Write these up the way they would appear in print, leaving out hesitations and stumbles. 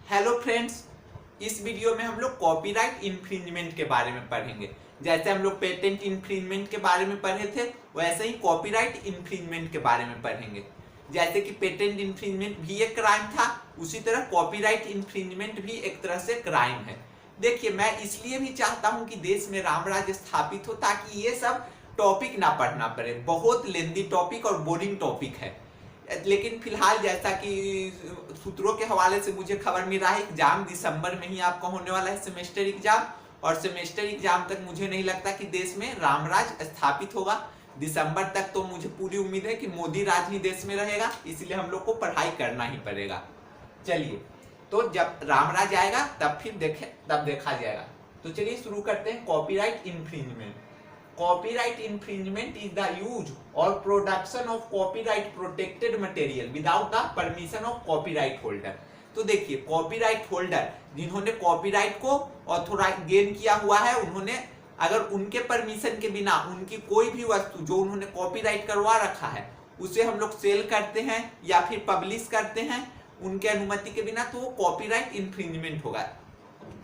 Hello friends, इस video में हम लोग कॉपीराइट इन्फ्रिंजमेंट के बारे में पढ़ेंगे। जैसे हम लोग पेटेंट इन्फ्रिंजमेंट के बारे में पढ़े थे, वैसे ही कॉपीराइट इन्फ्रिंजमेंट के बारे में पढ़ेंगे। जैसे कि पेटेंट इन्फ्रिंजमेंट भी एक क्राइम था, उसी तरह कॉपीराइट इन्फ्रिंजमेंट भी एक तरह से क्राइम है। देखिए, मैं इसलिए भी चाहता हूं कि देश में राम राज्य स्थापित हो ताकि ये सब टॉपिक ना पढ़ना पड़े। बहुत लेंदी टॉपिक और बोरिंग टॉपिक है। लेकिन फिलहाल जैसा कि सूत्रों के हवाले से मुझे खबर मिल रहा है, एग्जाम दिसंबर में ही आपका होने वाला है, सेमेस्टर एग्जाम। और सेमेस्टर एग्जाम तक मुझे नहीं लगता कि देश में रामराज स्थापित होगा। दिसंबर तक तो मुझे पूरी उम्मीद है कि मोदी राज ही देश में रहेगा, इसलिए हम लोग को पढ़ाई करना ही पड़ेगा। चलिए, तो जब रामराज आएगा तब देखा जाएगा। तो चलिए शुरू करते हैं। Copyright infringement. Copyright infringement is the use or production of copyright protected material without the permission of copyright holder। तो देखिए, कॉपीराइट होल्डर जिन्होंने कॉपीराइट को ऑथोराइज गेन किया हुआ है, उन्होंने अगर उनके परमिशन के बिना उनकी कोई भी वस्तु जो उन्होंने कॉपीराइट करवा रखा है उसे हम लोग सेल करते हैं या फिर पब्लिश करते हैं उनके अनुमति के बिना, तो वो कॉपीराइट इन्फ्रिंजमेंट होगा।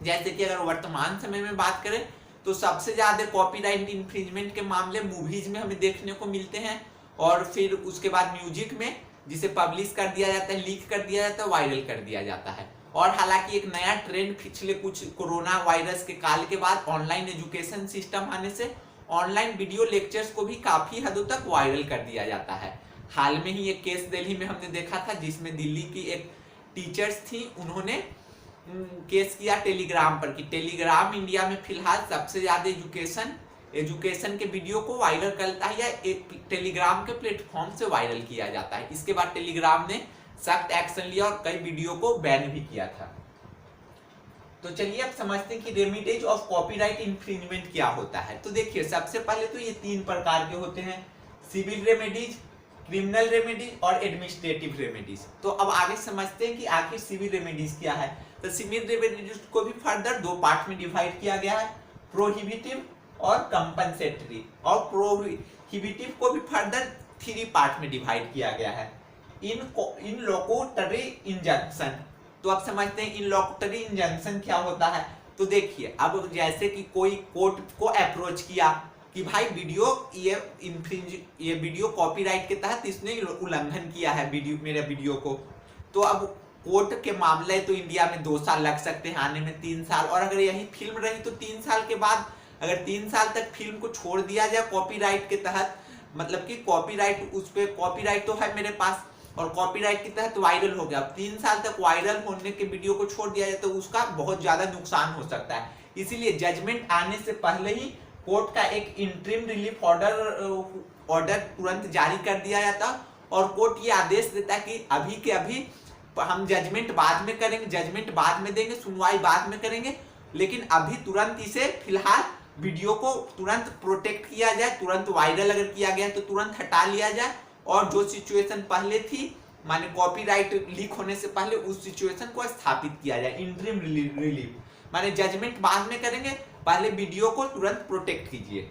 जैसे कि अगर वर्तमान समय में बात करें तो सबसे ज्यादा कॉपीराइट इन्फ्रिंजमेंट के मामले मूवीज में हमें देखने को मिलते हैं, और फिर उसके बाद म्यूजिक में, जिसे पब्लिश कर दिया जाता है, लीक कर दिया जाता है, वायरल कर दिया जाता है। और हालांकि एक नया ट्रेंड पिछले कुछ कोरोना वायरस के काल के बाद ऑनलाइन एजुकेशन सिस्टम आने से ऑनलाइन वीडियो लेक्चर्स को भी काफी हद तक वायरल कर दिया जाता है। हाल में ही एक केस दिल्ली में हमने देखा था, जिसमें दिल्ली की एक टीचर्स थी, उन्होंने केस किया टेलीग्राम पर कि टेलीग्राम इंडिया में फिलहाल सबसे ज्यादा एजुकेशन के वीडियो को वायरल करता है या टेलीग्राम के प्लेटफॉर्म से वायरल किया जाता है। इसके बाद टेलीग्राम ने सख्त एक्शन लिया और कई वीडियो को बैन भी किया था। तो चलिए अब समझते हैं कि रेमिडीज ऑफ कॉपीराइट इन्फ्रिंजमेंट क्या होता है। तो देखिए, सबसे पहले तो ये 3 प्रकार के होते हैं: सिविल रेमेडीज, क्रिमिनल रेमेडीज और एडमिनिस्ट्रेटिव रेमेडीज। तो अब आगे समझते हैं कि आखिर सिविल रेमेडीज क्या है। तो सिविल रेमेडीज को भी फर्दर 2 पार्ट में डिवाइड किया गया है, प्रोहिबिटिव और कंपनसेटरी। और प्रोहिबिटिव को भी फर्दर 3 पार्ट में डिवाइड किया गया है, इन लोकोटरी इंजंक्शन। तो अब समझते हैं इन लोकोटरी इंजंक्शन क्या होता है। तो देखिए, अब जैसे कि कोई कोर्ट को अप्रोच किया कि भाई ये वीडियो कॉपीराइट के तहत इसने उल्लंघन किया है मेरे वीडियो को। तो अब कोर्ट के मामले तो इंडिया में 2 साल लग सकते हैं आने में, 3 साल, और अगर यही फिल्म रही तो 3 साल के बाद, अगर 3 साल तक फिल्म को छोड़ दिया जाए कॉपीराइट के तहत, मतलब कि कॉपीराइट, उस पे कॉपीराइट तो है मेरे पास और कॉपीराइट के तहत वायरल हो गया, अब 3 साल तक वायरल होने के वीडियो को छोड़ दिया जाए तो उसका बहुत ज्यादा नुकसान हो सकता है। इसीलिए जजमेंट आने से पहले ही कोर्ट का एक इंटरिम रिलीफ ऑर्डर तुरंत जारी कर दिया जाता, और कोर्ट ये आदेश देता है कि अभी के अभी हम जजमेंट बाद में करेंगे, जजमेंट बाद में देंगे, सुनवाई बाद में करेंगे, लेकिन अभी तुरंत इसे फिलहाल वीडियो को तुरंत प्रोटेक्ट किया जाए, तुरंत वायरल अगर किया गया तो तुरंत हटा लिया जाए, और जो सिचुएशन पहले थी, माने कॉपीराइट लीक होने से पहले, उस सिचुएशन को स्थापित किया जाए। इंटरिम रिलीफ माने जजमेंट बाद में करेंगे, पहले वीडियो को तुरंत प्रोटेक्ट कीजिए।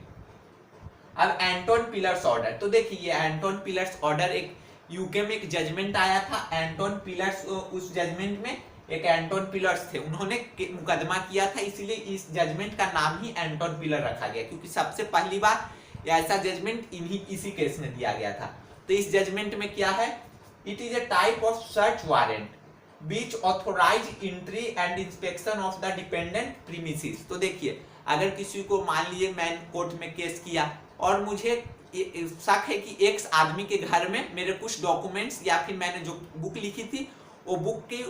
अब एंटोन पिलर्स ऑर्डर। तो देखिए, ये एंटोन पिलर्स ऑर्डर एक यूके में एक जजमेंट आया था। एंटोन पिलर्स, उस जजमेंट में एक एंटोन पिलर्स थे, उन्होंने मुकदमा किया था, इसीलिए इस जजमेंट का नाम ही एंटोन पिलर रखा गया, क्योंकि सबसे पहली बार ऐसा जजमेंट इसी केस में दिया गया था। तो इस जजमेंट में क्या है, it is a type of search warrant which authorize entry and inspection of the dependent premises। तो देखिए, अगर किसी को, मान लीजिए मैं कोर्ट में केस किया और मुझे शक है कि एक्स आदमी के घर में मेरे कुछ डॉक्यूमेंट्स या फिर मैंने जो बुक लिखी थी वो बुक की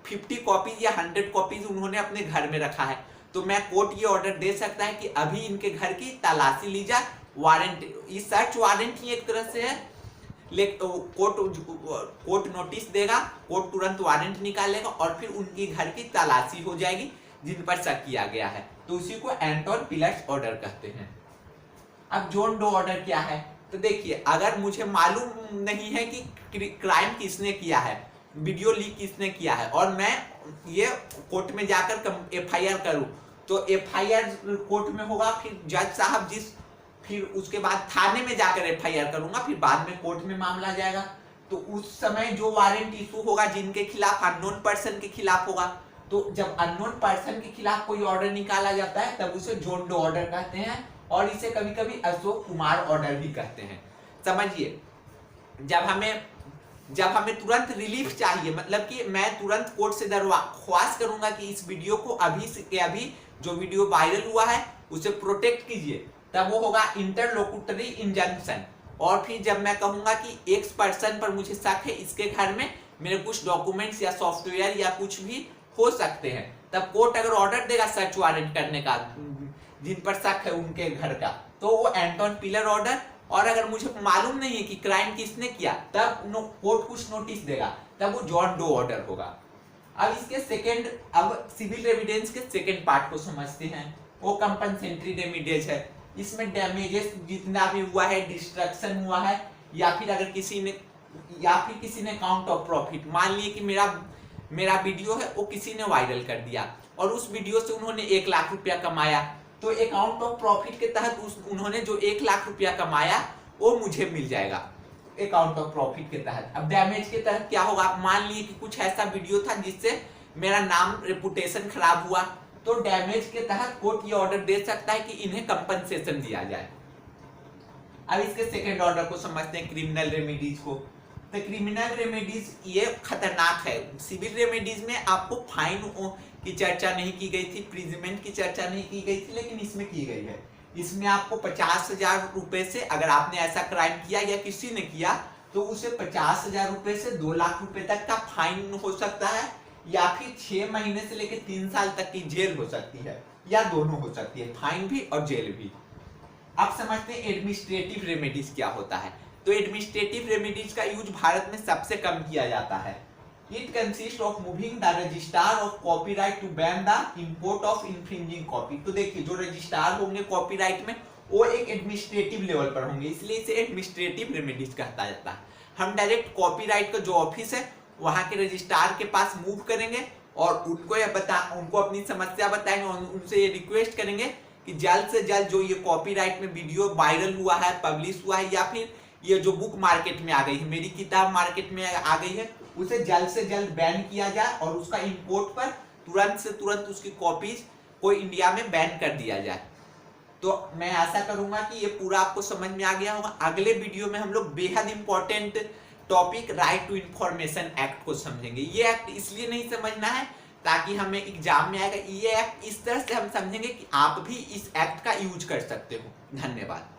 50 कॉपीज या 100 कॉपीज उन्होंने अपने घर में रखा है, तो मैं कोर्ट ये ऑर्डर दे सकता है कि अभी इनके घर की तलाशी ली जाए। वारंट, ये सर्च वारंट ही एक तरह से है। कोर्ट नोटिस देगा, कोर्ट तुरंत वारंट निकालेगा और फिर उनकी घर की तलाशी हो जाएगी जिन पर शक किया गया है, तो उसी को एंटोन पिलर्स ऑर्डर कहते हैं। अब जॉन डो ऑर्डर क्या है। तो देखिए, अगर मुझे मालूम नहीं है कि क्राइम किसने किया है, वीडियो लीक किसने किया है, और मैं ये कोर्ट में जाकर एफआईआर करूं, तो एफआईआर कोर्ट में होगा, फिर जज साहब फिर उसके बाद थाने में जाकर एफआईआर करूंगा, फिर बाद में कोर्ट में मामला जाएगा। तो उस समय जो वारंट इशू होगा जिनके खिलाफ, अननोन पर्सन के खिलाफ होगा, तो जब अननोन पर्सन के खिलाफ कोई ऑर्डर निकाला जाता है तब उसे जॉन डो ऑर्डर कहते हैं, और इसे कभी कभी अशोक कुमार ऑर्डर भी कहते हैं। समझिए, जब हमें तुरंत रिलीफ चाहिए, मतलब कि मैं तुरंत कोर्ट से दरख्वास्त करूंगा कि इस वीडियो को अभी से अभी जो वीडियो वायरल हुआ है उसे प्रोटेक्ट कीजिए, तब वो होगा इंटरलोकुटरी इंजंक्शन। और फिर जब मैं कहूंगा कि एक्स पर्सन पर मुझे शक है, इसके घर में मेरे कुछ डॉक्यूमेंट्स या सॉफ्टवेयर या कुछ भी हो सकते हैं, तब कोर्ट अगर ऑर्डर देगा सर्च वारंट करने का जिन पर शक है उनके घर का, तो वो एंटोन पिलर ऑर्डर। और अगर मुझे मालूम नहीं है कि क्राइम किसने किया, तब कोर्ट कुछ नोटिस देगा, तब वो जॉन डो ऑर्डर होगा। अब सिविल एविडेंस के सेकेंड पार्ट को समझते हैं। वो कंपनसेटरी रेमिडीज है। इसमें डैमेजेस जितना भी हुआ है, डिस्ट्रक्शन हुआ है, या फिर अगर किसी ने काउंट ऑफ प्रॉफिट, मान लिए कि मेरा वीडियो है वो किसी ने वायरल कर दिया और उस वीडियो से उन्होंने 1 लाख रुपया कमाया, तो अकाउंट ऑफ प्रॉफिट के तहत उन्होंने जो 1 लाख रुपया कमाया वो मुझे मिल जाएगा अकाउंट ऑफ प्रॉफिट के तहत। अब डैमेज के तहत क्या होगा, मान लिए कि कुछ ऐसा वीडियो था जिससे मेरा नाम रेपुटेशन खराब हुआ, तो डैमेज के तहत कोर्ट ये ऑर्डर दे सकता है कि इन्हें कंपनसेशन दिया जाए। अब इसके सेकेंड ऑर्डर को समझते हैं, क्रिमिनल रेमेडीज को। तो क्रिमिनल रेमेडीज ये खतरनाक है। सिविल रेमेडीज में आपको फाइन की चर्चा नहीं की गई थी, प्रिजमेंट की चर्चा नहीं की गई थी, लेकिन इसमें की गई है। इसमें आपको 50,000 रुपए से, अगर आपने ऐसा क्राइम किया या किसी ने किया, तो उसे 50,000 रुपए से 2 लाख रुपए तक का फाइन हो सकता है, या फिर 6 महीने से लेकर 3 साल तक की जेल हो सकती है, या दोनों हो सकती है, फाइन भी और जेल भी। अब समझते हैं एडमिनिस्ट्रेटिव रेमेडीज क्या होता है। तो एडमिनिस्ट्रेटिव रेमेडीज का यूज भारत में सबसे कम किया जाता है। It consist of moving the registrar of copyright to ban the import of infringing copy. तो देखिए, जो रजिस्ट्रार होंगे कॉपीराइट में वो एक एडमिनिस्ट्रेटिव लेवल पर होंगे, इसलिए इसे एडमिनिस्ट्रेटिव रेमेडीज कहता जाता है। हम डायरेक्ट कॉपीराइट का जो ऑफिस है वहां के रजिस्ट्रार के पास मूव करेंगे और उनको अपनी समस्या बताएंगे और उनसे ये रिक्वेस्ट करेंगे कि जल्द से जल्द जो ये कॉपीराइट में वीडियो वायरल हुआ है, पब्लिश हुआ है, या फिर ये जो बुक मार्केट में आ गई है, मेरी किताब मार्केट में आ गई है, उसे जल्द से जल्द बैन किया जाए और उसका इंपोर्ट पर तुरंत से तुरंत उसकी कॉपीज को इंडिया में बैन कर दिया जाए। तो मैं आशा करूंगा कि ये पूरा आपको समझ में आ गया होगा। अगले वीडियो में हम लोग बेहद important topic right to information act को समझेंगे। ये एक्ट इसलिए नहीं समझना है ताकि हमें एग्जाम में आएगा, ये एक्ट इस तरह से हम समझेंगे कि आप भी इस एक्ट का यूज कर सकते हो। धन्यवाद।